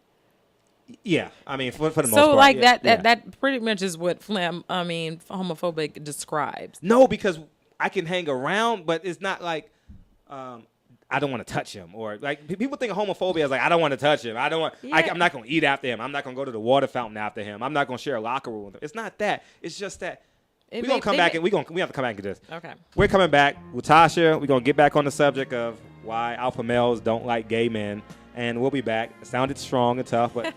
Yeah, I mean, for the most part. So like yeah, that pretty much is what homophobic describes. No, because I can hang around, but it's not like I don't want to touch him, or like people think of homophobia as like, I don't want to touch him. I'm not going to eat after him. I'm not going to go to the water fountain after him. I'm not going to share a locker room with him. It's not that. It's just that we're going to come back and we have to come back to this. Okay. We're coming back with Tasha. We're going to get back on the subject of why alpha males don't like gay men. And we'll be back. It sounded strong and tough, but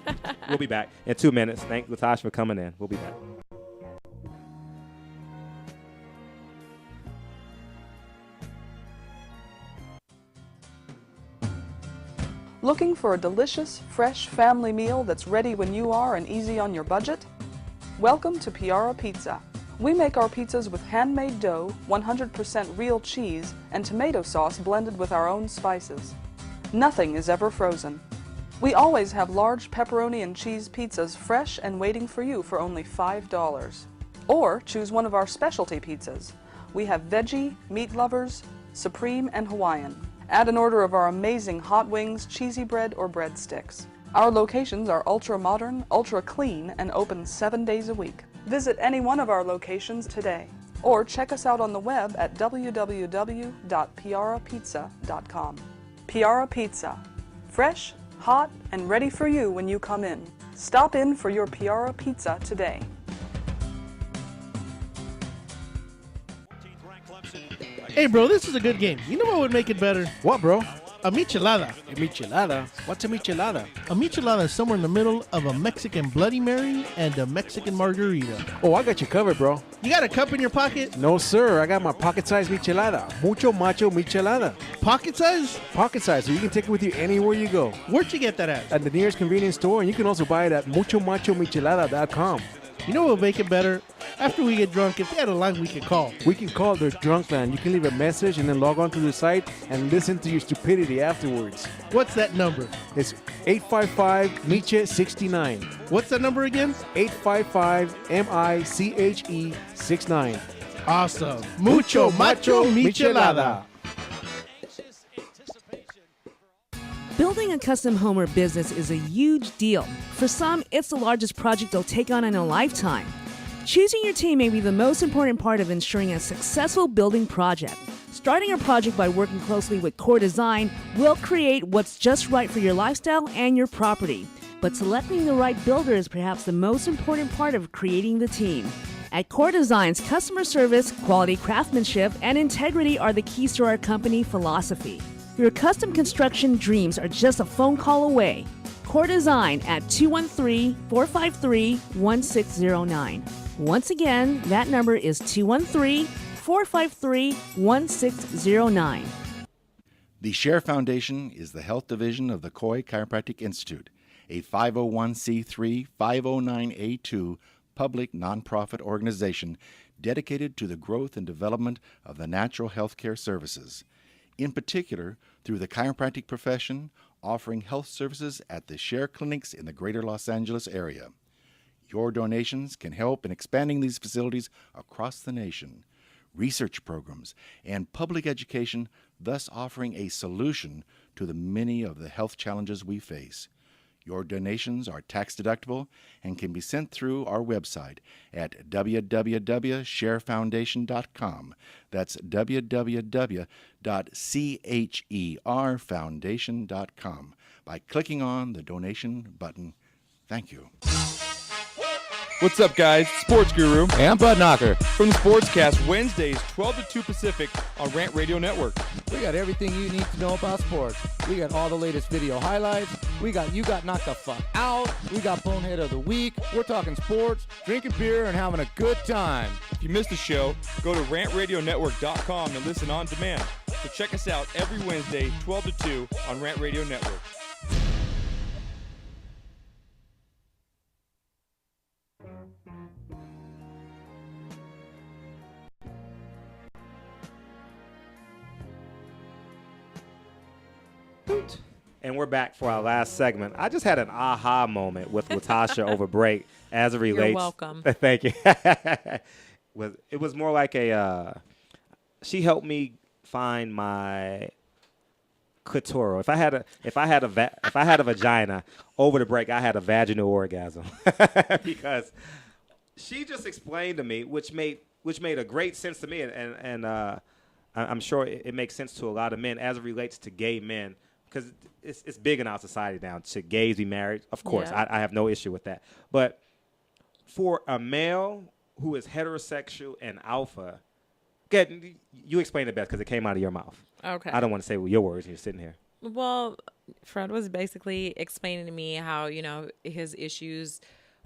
we'll be back in 2 minutes. Thank Latasha for coming in. We'll be back. Looking for a delicious, fresh family meal that's ready when you are and easy on your budget? Welcome to Piara Pizza. We make our pizzas with handmade dough, 100% real cheese, and tomato sauce blended with our own spices. Nothing is ever frozen. We always have large pepperoni and cheese pizzas fresh and waiting for you for only $5. Or choose one of our specialty pizzas. We have veggie, meat lovers, supreme, and Hawaiian. Add an order of our amazing hot wings, cheesy bread, or breadsticks. Our locations are ultra modern, ultra clean, and open 7 days a week. Visit any one of our locations today, or check us out on the web at www.piarapizza.com. Piara Pizza. Fresh, hot, and ready for you when you come in. Stop in for your Piara Pizza today. Hey, bro, this is a good game. You know what would make it better? What, bro? A michelada. A michelada? What's a michelada? A michelada is somewhere in the middle of a Mexican Bloody Mary and a Mexican margarita. Oh, I got you covered, bro. You got a cup in your pocket? No, sir. I got my pocket-sized michelada. Mucho macho michelada. Pocket size? Pocket size, so you can take it with you anywhere you go. Where'd you get that at? At the nearest convenience store, and you can also buy it at muchomachomichelada.com. You know what will make it better? After we get drunk, if they had a line we could call. We can call their drunk line. You can leave a message and then log on to the site and listen to your stupidity afterwards. What's that number? It's 855-MICHE-69. What's that number again? 855-MICHE-69. Awesome. Mucho macho michelada. Building a custom home or business is a huge deal. For some, it's the largest project they'll take on in a lifetime. Choosing your team may be the most important part of ensuring a successful building project. Starting a project by working closely with Core Design will create what's just right for your lifestyle and your property. But selecting the right builder is perhaps the most important part of creating the team. At Core Design's customer service, quality craftsmanship, and integrity are the keys to our company philosophy. Your custom construction dreams are just a phone call away. Core Design at 213-453-1609. Once again, that number is 213-453-1609. The Share Foundation is the health division of the Coy Chiropractic Institute, a 501c3 509A2 public nonprofit organization dedicated to the growth and development of the natural health care services. In particular, through the chiropractic profession, offering health services at the Share clinics in the greater Los Angeles area. Your donations can help in expanding these facilities across the nation, research programs, and public education, thus offering a solution to the many of the health challenges we face. Your donations are tax-deductible and can be sent through our website at www.sharefoundation.com. That's www.cherfoundation.com by clicking on the donation button. Thank you. What's up, guys? Sports Guru and Bud Knocker from the Sportscast, Wednesdays, 12 to 2 Pacific on Rant Radio Network. We got everything you need to know about sports. We got all the latest video highlights. We got You Got Knocked the Fuck Out. We got Bonehead of the Week. We're talking sports, drinking beer, and having a good time. If you missed the show, go to rantradionetwork.com and listen on demand. So check us out every Wednesday, 12 to 2 on Rant Radio Network. And we're back for our last segment. I just had an aha moment with Latasha over break as it relates. You're welcome. Thank you. It was more like she helped me find my clitoral. If I had a vagina over the break, I had a vaginal orgasm because she just explained to me, which made a great sense to me, and I'm sure it makes sense to a lot of men as it relates to gay men. Because it's big in our society now to gays be married. Of course, yeah. I have no issue with that. But for a male who is heterosexual and alpha, you explain it best because it came out of your mouth. Okay. I don't want to say your words. You're sitting here. Well, Fred was basically explaining to me how, his issues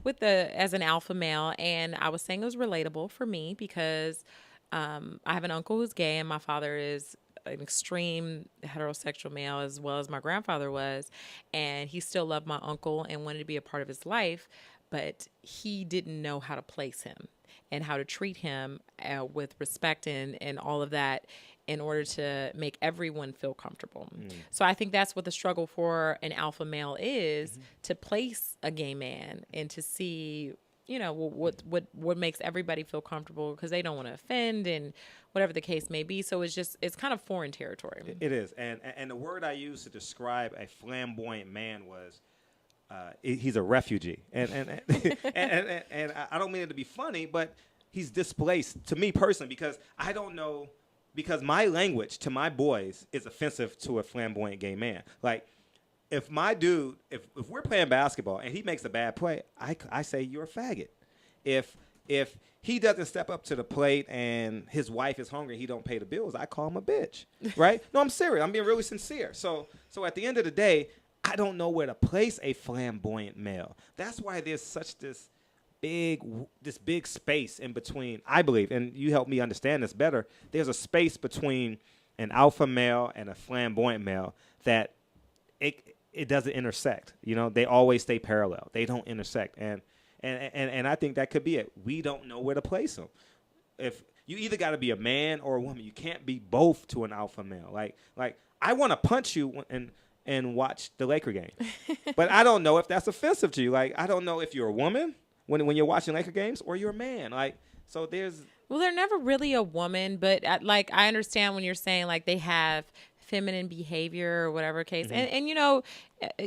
with as an alpha male. And I was saying it was relatable for me because I have an uncle who's gay and my father is an extreme heterosexual male as well as my grandfather was, and he still loved my uncle and wanted to be a part of his life, but he didn't know how to place him and how to treat him with respect and all of that in order to make everyone feel comfortable. So I think that's what the struggle for an alpha male is, to place a gay man and to see what makes everybody feel comfortable because they don't want to offend and whatever the case may be. So it's kind of foreign territory. It is. And the word I used to describe a flamboyant man was he's a refugee. And I don't mean it to be funny, but he's displaced to me personally because I don't know, because my language to my boys is offensive to a flamboyant gay man. Like, if my dude, if we're playing basketball and he makes a bad play, I say you're a faggot. If he doesn't step up to the plate and his wife is hungry, he don't pay the bills, I call him a bitch, right? No, I'm serious. I'm being really sincere. So at the end of the day, I don't know where to place a flamboyant male. That's why there's such this big space in between, I believe, and you help me understand this better. There's a space between an alpha male and a flamboyant male that it doesn't intersect. They always stay parallel. They don't intersect. And And I think that could be it. We don't know where to place them. If you either got to be a man or a woman, you can't be both to an alpha male. Like I want to punch you and watch the Laker game, but I don't know if that's offensive to you. Like I don't know if you're a woman when you're watching Laker games or you're a man. Like so there's. Well, they're never really a woman, but like I understand when you're saying like they have feminine behavior or whatever case. And you know,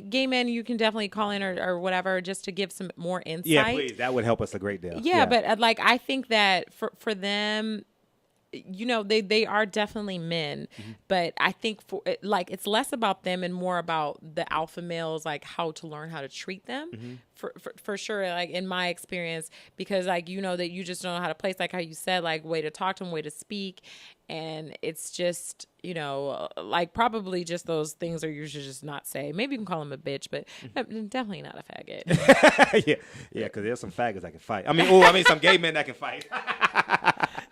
gay men, you can definitely call in or whatever just to give some more insight. Yeah, please. That would help us a great deal. Yeah, but like I think that for them, you know, they are definitely men, but I think for like it's less about them and more about the alpha males, like how to learn how to treat them for sure. Like in my experience, because like, you know, that you just don't know how to place, like how you said, like way to talk to them, way to speak. And it's just, you know, like probably just those things are you should just not say. Maybe you can call him a bitch, but definitely not a faggot. yeah, because there's some faggots that can fight. I mean, some gay men that can fight.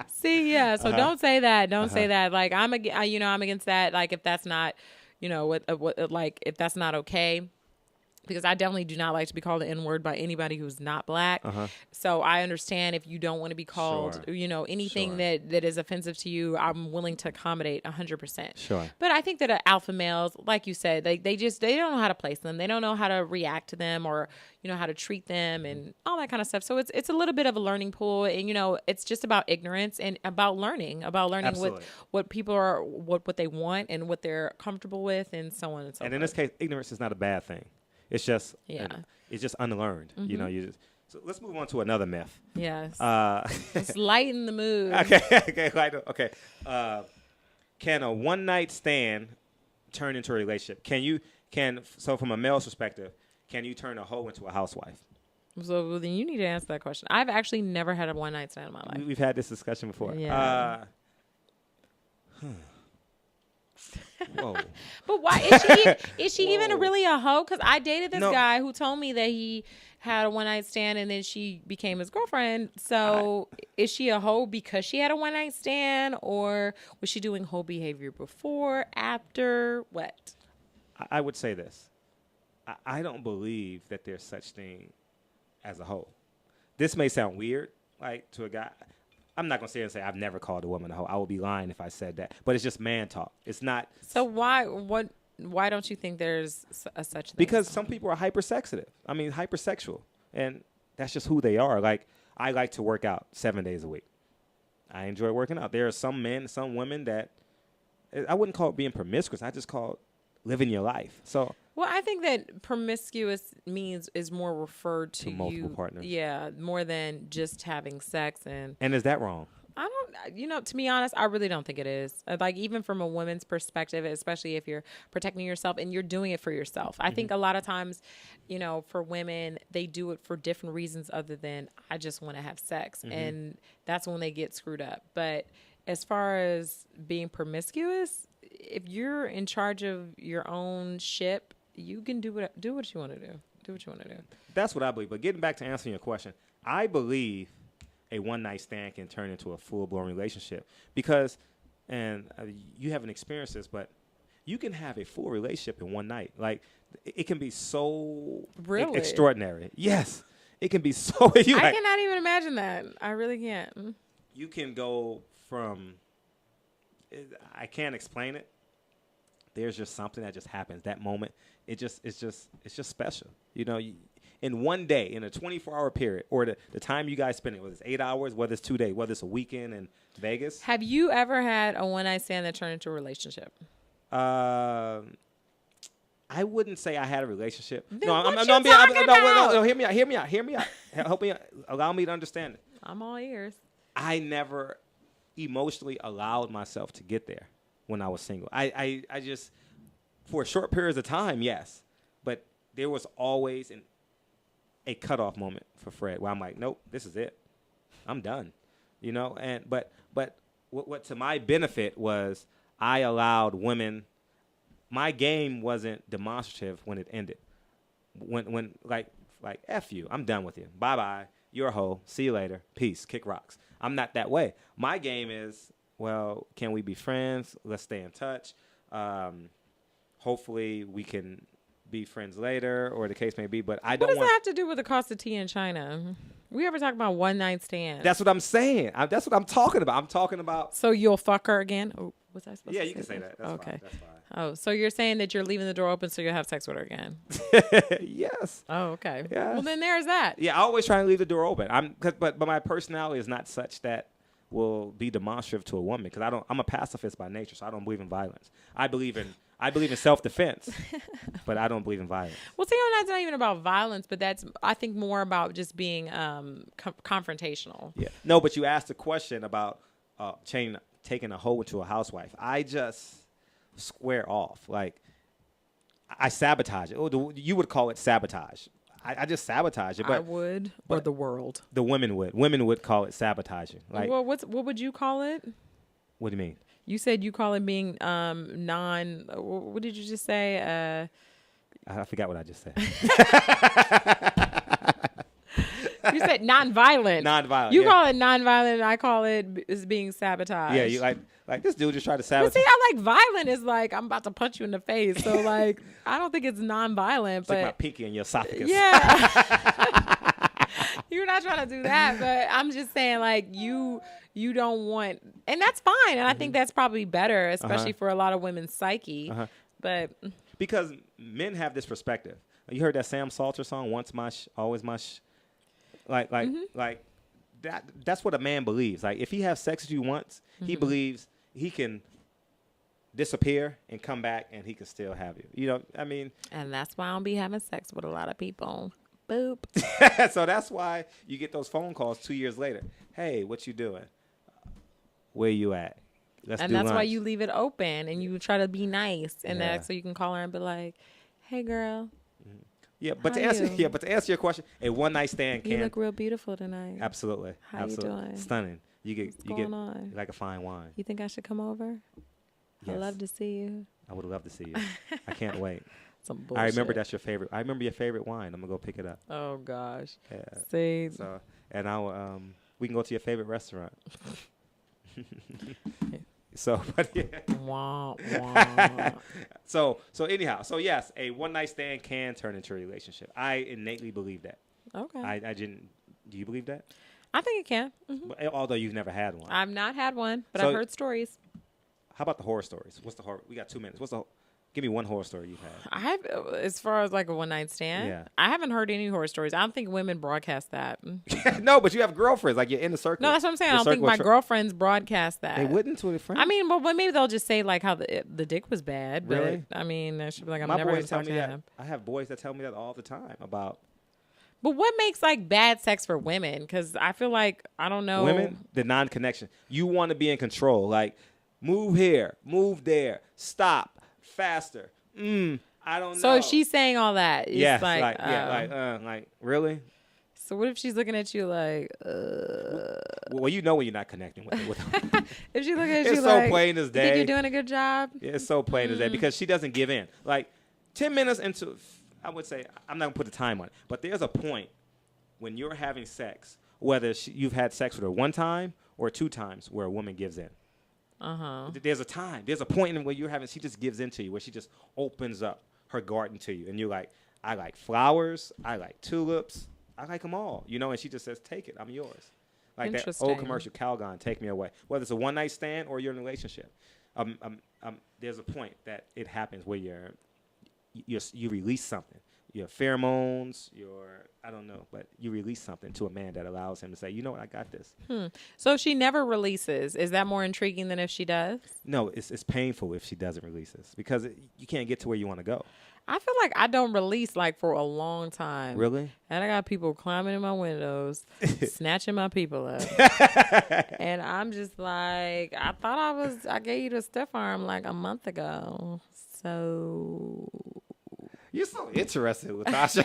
See, yeah. So don't say that. Don't say that. Like I'm against that. Like if that's not, you know, what like if that's not okay. Because I definitely do not like to be called the N-word by anybody who's not black. So I understand if you don't want to be called, you know, anything that is offensive to you, I'm willing to accommodate 100%. Sure. But I think that alpha males, like you said, they don't know how to place them. They don't know how to react to them or, you know, how to treat them and all that kind of stuff. So it's a little bit of a learning pool. And, you know, it's just about ignorance and about learning what people are, what they want and what they're comfortable with and so on and so forth. And in this case, ignorance is not a bad thing. It's just it's just unlearned. You know, so let's move on to another myth. Yes. Let's lighten the mood. Okay. Can a one night stand turn into a relationship? So from a male's perspective, can you turn a hoe into a housewife? So then you need to answer that question. I've actually never had a one night stand in my life. We've had this discussion before. Yeah. Whoa. But why is she even really a hoe? Because I dated this guy who told me that he had a one night stand and then she became his girlfriend. So is she a hoe because she had a one night stand, or was she doing hoe behavior before, after, what? I would say this. I don't believe that there's such thing as a hoe. This may sound weird, like to a guy. I'm not going to sit here and say I've never called a woman a hoe. I would be lying if I said that. But it's just man talk. It's not. So why don't you think there's a such thing? Because some people are hypersexual. And that's just who they are. Like, I like to work out 7 days a week. I enjoy working out. There are some men, some women that I wouldn't call it being promiscuous. I just call it living your life. So. Well, I think that promiscuous is more referred to multiple partners. Yeah, more than just having sex. And is that wrong? I don't, to be honest, I really don't think it is. Like, even from a woman's perspective, especially if you're protecting yourself and you're doing it for yourself. I think a lot of times, you know, for women, they do it for different reasons other than I just want to have sex. And that's when they get screwed up. But as far as being promiscuous, if you're in charge of your own ship, you can do what you want to do. Do what you want to do. That's what I believe. But getting back to answering your question, I believe a one-night stand can turn into a full-blown relationship because, and you haven't experienced this, but you can have a full relationship in one night. Like, it can be so extraordinary. Yes. It can be so. I cannot even imagine that. I really can't. You can go from, I can't explain it. There's just something that just happens. That moment, it's just special. You know, in one day, in a 24-hour period, or the time you guys spend it, whether it's 8 hours, whether it's 2 days, whether it's a weekend in Vegas. Have you ever had a one-night stand that turned into a relationship? I wouldn't say I had a relationship. Then no, hear me out. Help me out. Allow me to understand it. I'm all ears. I never emotionally allowed myself to get there when I was single. I just, for short periods of time, yes. But there was always a cutoff moment for Fred where I'm like, nope, this is it. I'm done. You know? But what to my benefit was I allowed women, my game wasn't demonstrative when it ended. When like F you, I'm done with you. Bye-bye. You're a hoe. See you later. Peace. Kick rocks. I'm not that way. My game is, well, can we be friends? Let's stay in touch. Hopefully we can be friends later, or the case may be. But I What don't does want. that have to do with the cost of tea in China? We ever talk about one night stands? That's what I'm saying. That's what I'm talking about. I'm talking about. So you'll fuck her again? Oh, was I supposed Yeah, to you can say that. That's okay. fine. That's fine. Oh, so you're saying that you're leaving the door open so you'll have sex with her again? Yes. Oh, okay. Yes. Well, then there's that. Yeah, I always try to leave the door open. But my personality is not such that will be demonstrative to a woman, because I'm a pacifist by nature, so I don't believe in violence. I believe in self-defense, but I don't believe in violence. Well, see, that's not even about violence, but that's, I think, more about just being confrontational. Yeah. No, but you asked a question about taking a hoe into a housewife. I just square off. Like, I sabotage it. Oh, you would call it sabotage. I just sabotage it. But I would, or the world. The women would. Women would call it sabotaging. Like, well, what would you call it? What do you mean? You said you call it being what did you just say? I forgot what I just said. You said nonviolent. Nonviolent. You yeah. call it nonviolent, and I call it as being sabotage. Yeah, you like this dude just tried to sabotage. But see, I like violent is like I'm about to punch you in the face. So like I don't think it's nonviolent. It's but like my pinky in your esophagus. Yeah. You're not trying to do that, but I'm just saying like you don't want, and that's fine, and I think that's probably better, especially for a lot of women's psyche. But because men have this perspective. You heard that Sam Salter song, "Once Mush, Always Mush." Like that. That's what a man believes. Like if he has sex with you once, he believes he can disappear and come back, and he can still have you. You know, I mean. And that's why I don't be having sex with a lot of people. Boop. So that's why you get those phone calls 2 years later. Hey, what you doing? Where you at? Let's and do that's why lunch. you leave it open and you try to be nice, and Yeah. that so you can call her and be like, "Hey, girl." Yeah, but How to answer you? to answer your question, a one night stand You can look real beautiful tonight. absolutely How absolutely you doing? stunning. You get What's going on? like a fine wine. You think I should come over? Yes. I'd love to see you. I would love to see you. I can't wait. Some I remember bullshit. that's your favorite. I remember your favorite wine. I'm gonna go pick it up. Oh gosh. Yeah. See. So and we can go to your favorite restaurant. So, but yeah. Wah, wah. So anyhow, so yes, a one night stand can turn into a relationship. I innately believe that. Okay. I didn't. Do you believe that? I think it can. Mhm. Well, although you've never had one. I've not had one, but So- I've heard stories. How about the horror stories? What's the horror? We got 2 minutes. Give me one horror story you've had. I have, as far as like a one night stand. Yeah. I haven't heard any horror stories. I don't think women broadcast that. No, but you have girlfriends. Like you're in the circle. No, that's what I'm saying. I Your don't think circle my of girlfriends broadcast that. They wouldn't to their friends. I mean, but maybe they'll just say like how the dick was bad. But, Really? I mean, I should be like, I'm My never going boys to tell talk me to that. him. I have boys that tell me that all the time about But what makes like bad sex for women? Because I feel like I don't know. women. The non-connection. You want to be in control. Like move here, move there, stop, faster. I don't know. So if she's saying all that, it's yes, like like really. So what if she's looking at you like? Well, you know when you're not connecting with her. If she looking at It's you so like, plain as "You day. think you're doing a good job?" Yeah, it's so plain as that because she doesn't give in. Like 10 minutes into, I would say, I'm not gonna put the time on it, but there's a point when you're having sex, whether you've had sex with her one time or 2 times, where a woman gives in. There's a time. There's a point in where you're having. She just gives in to you, where she just opens up her garden to you, and you're like, I like flowers, I like tulips, I like them all, you know. And she just says, "Take it, I'm yours." Like that old Interesting. commercial, Calgon, "Take me away." Whether it's a one night stand or you're in a relationship, there's a point that it happens where you release something. Your pheromones, I don't know, but you release something to a man that allows him to say, "You know what, I got this." So if she never releases, is that more intriguing than if she does? No, it's painful if she doesn't release this because you can't get to where you want to go. I feel like I don't release like for a long time. Really? And I got people climbing in my windows, snatching my people up. And I'm just like, I gave you the stiff arm like a month ago. So You're so interested with Tasha.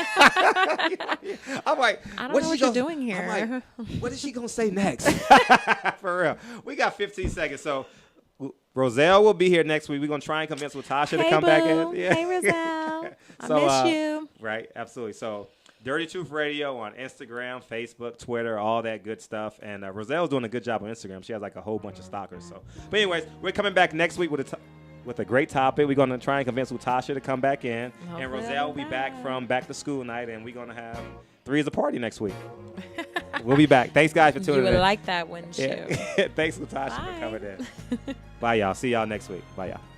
I'm like, I don't know what you're doing here. I'm like, what is she gonna say next? For real. We got 15 seconds, so Roselle will be here next week. We're gonna try and convince Latasha to come back in. Yeah. Hey, Roselle. So, I miss you. Right, absolutely. So Dirty Truth Radio on Instagram, Facebook, Twitter, all that good stuff. And Roselle's doing a good job on Instagram. She has like a whole bunch of stalkers. So, but anyways, we're coming back next week with with a great topic. We're going to try and convince Utasha to come back in. Hopefully And Roselle will be back from back to school night, and we're going to have 3 is a party next week. We'll be back. Thanks, guys, for tuning in. You would like that, wouldn't you? Thanks, Utasha, for coming in. Bye, y'all. See y'all next week. Bye, y'all.